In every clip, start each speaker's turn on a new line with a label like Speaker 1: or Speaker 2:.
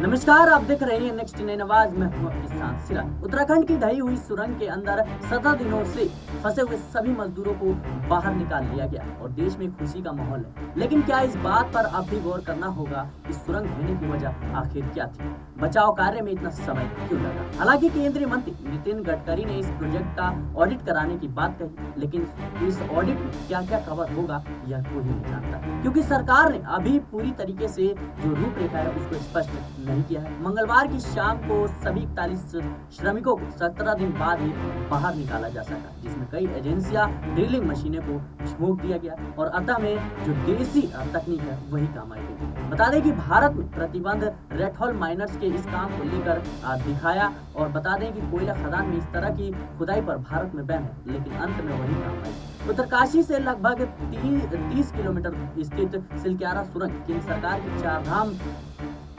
Speaker 1: नमस्कार, आप देख रहे हैं नेक्स्ट नई आवाज में हूं आपके साथ सिराज। उत्तराखंड की ढही हुई सुरंग के अंदर 17 दिनों से फंसे हुए सभी मजदूरों को बाहर निकाल लिया गया और देश में खुशी का माहौल है। लेकिन क्या इस बात पर अब भी गौर करना होगा कि सुरंग ढहने की वजह आखिर क्या थी? बचाव कार्य में इतना समय क्यों लगा? हालांकि केंद्रीय मंत्री नितिन गडकरी ने इस प्रोजेक्ट का ऑडिट कराने की बात कही, लेकिन इस ऑडिट में क्या-क्या कवर होगा यह कोई नहीं जानता, क्योंकि सरकार ने अभी पूरी तरीके से जो रूपरेखा है उसको स्पष्ट नहीं किया है। मंगलवार की शाम को सभी 41 श्रमिकों को 17 दिन बाद ही बाहर निकाला जा सका, जिसमें कई एजेंसियां ड्रिलिंग मशीनें को झोंक दिया गया और अतः में जो देसी तकनीक है वही काम आई गई। बता दें कि भारत में प्रतिबंध रेड हॉल माइनर्स के इस काम को लेकर दिखाया और बता दें कि कोयला खदान में इस तरह की खुदाई पर भारत में बैन है, लेकिन अंत में वही काम आई। उत्तरकाशी से लगभग 30 किलोमीटर स्थित सिलक्यारा सुरंग केंद्र सरकार की चारधाम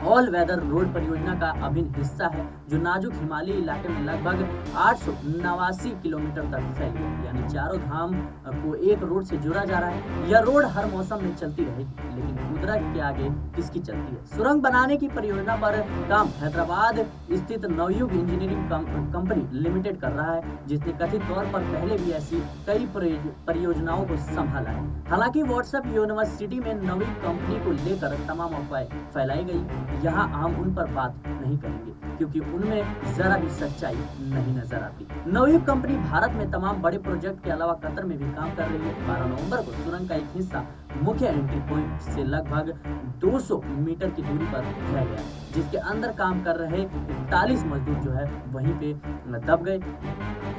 Speaker 1: ऑल वेदर रोड परियोजना का अभिन्न हिस्सा है, जो नाजुक हिमालयी इलाके में लगभग 889 किलोमीटर तक फैली है। यानी चारों धाम को एक रोड से जोड़ा जा रहा है। यह रोड हर मौसम में चलती रहेगी, लेकिन कुदरत के आगे किसकी चलती है? सुरंग बनाने की परियोजना पर काम हैदराबाद स्थित नवयुग इंजीनियरिंग कंपनी लिमिटेड कर रहा है, जिसने कथित तौर पर पहले भी ऐसी कई परियोजनाओं को संभाला है। हालांकि व्हाट्सएप यूनिवर्सिटी में नवी कंपनी को लेकर तमाम अफवाहें फैलाई गई। यहाँ हम उन पर बात नहीं करेंगे, क्योंकि उनमें जरा भी सच्चाई नहीं नजर आती। नवयुग कंपनी भारत में तमाम बड़े प्रोजेक्ट के अलावा कतर में भी काम कर रही है। 12 नवंबर को सुरंग का एक हिस्सा मुख्य एंट्री पॉइंट से लगभग 200 मीटर की दूरी पर ढह गया, जिसके अंदर काम कर रहे 41 मजदूर जो है वहीं पे दब गए।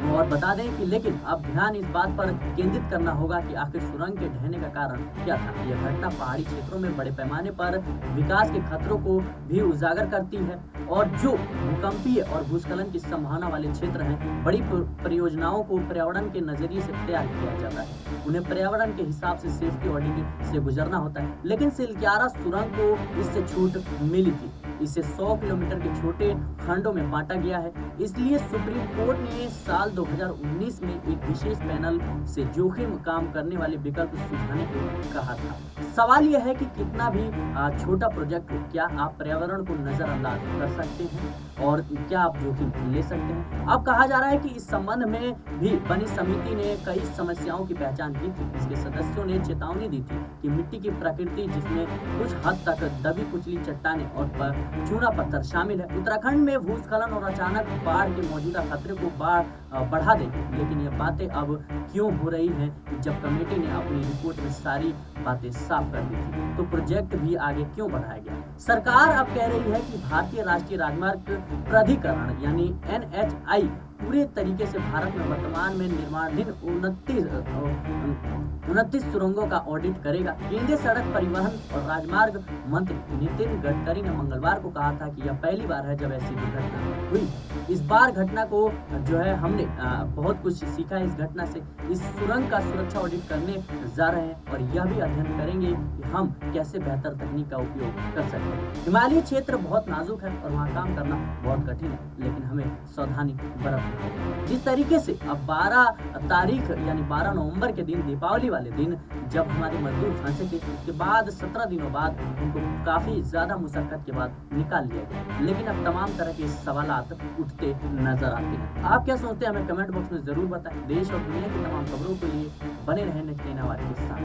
Speaker 1: और बता दें कि लेकिन अब ध्यान इस बात पर केंद्रित करना होगा कि आखिर सुरंग के ढहने का कारण क्या था। यह घटना पहाड़ी क्षेत्रों में बड़े पैमाने पर विकास के खतरों को भी उजागर करती है, और जो भूकंपीय और भूस्खलन की संभावना वाले क्षेत्र हैं, बड़ी परियोजनाओं को पर्यावरण के नजरिए से तैयार किया जाता है। उन्हें पर्यावरण के हिसाब से सेफ्टी ऑडिट से गुजरना होता है, लेकिन सिलक्यारा सुरंग को इससे छूट मिली थी। इसे 100 किलोमीटर के छोटे खंडों में बांटा गया है। इसलिए सुप्रीम कोर्ट ने साल 2019 में एक विशेष पैनल से जोखिम काम करने वाले विकल्प सुझाने को कहा था। सवाल यह है कि कितना भी छोटा प्रोजेक्ट हो, क्या आप पर्यावरण को नजरअंदाज कर सकते हैं और क्या आप जोखिम ले सकते हैं? अब कहा जा रहा है कि इस संबंध में भी बनी समिति ने कई समस्याओं की पहचान की थी। इसके सदस्यों ने चेतावनी दी थी कि मिट्टी की प्रकृति, जिसमें कुछ हद तक दबी कुचली चट्टानें और चूना पत्थर शामिल है, उत्तराखंड में भूस्खलन और अचानक बाढ़ के मौजूदा खतरे को बढ़ा देगी। लेकिन ये बातें अब क्यों हो रही हैं जब कमेटी ने अपनी रिपोर्ट में सारी बातें साफ कर दी थी? तो प्रोजेक्ट भी आगे क्यों बढ़ाया गया? सरकार अब कह रही है कि भारतीय राष्ट्रीय राजमार्ग प्राधिकरण यानी NHAI पूरे तरीके से भारत में वर्तमान में निर्माणाधीन 29 सुरंगों का ऑडिट करेगा। केंद्रीय सड़क परिवहन और राजमार्ग मंत्री नितिन गडकरी ने मंगलवार को कहा था कि यह पहली बार है जब ऐसी दुर्घटना हुई। इस बार घटना को जो है हमने बहुत कुछ सीखा है इस घटना से। इस सुरंग का सुरक्षा ऑडिट करने जा रहे हैं और यह भी अध्ययन करेंगे कि हम कैसे बेहतर तकनीक का उपयोग कर सकते हैं। हिमालयी क्षेत्र बहुत नाजुक है और वहाँ काम करना बहुत कठिन है, लेकिन हमें सावधानी बरतनी होगी। जिस तरीके से अब 12 तारीख यानी 12 नवंबर के दिन, दीपावली वाले दिन, जब हमारे मजदूर फंसे थे, उसके बाद 17 दिनों बाद उनको काफी ज्यादा मुशक्कत के बाद निकाल लिया गया, लेकिन अब तमाम तरह के सवालात उठते नजर आते हैं। आप क्या सोचते हैं? हमें कमेंट बॉक्स में जरूर बताएं। देश और दुनिया की तमाम खबरों के लिए बने रहें नेक्स्ट नई आवाज के साथ।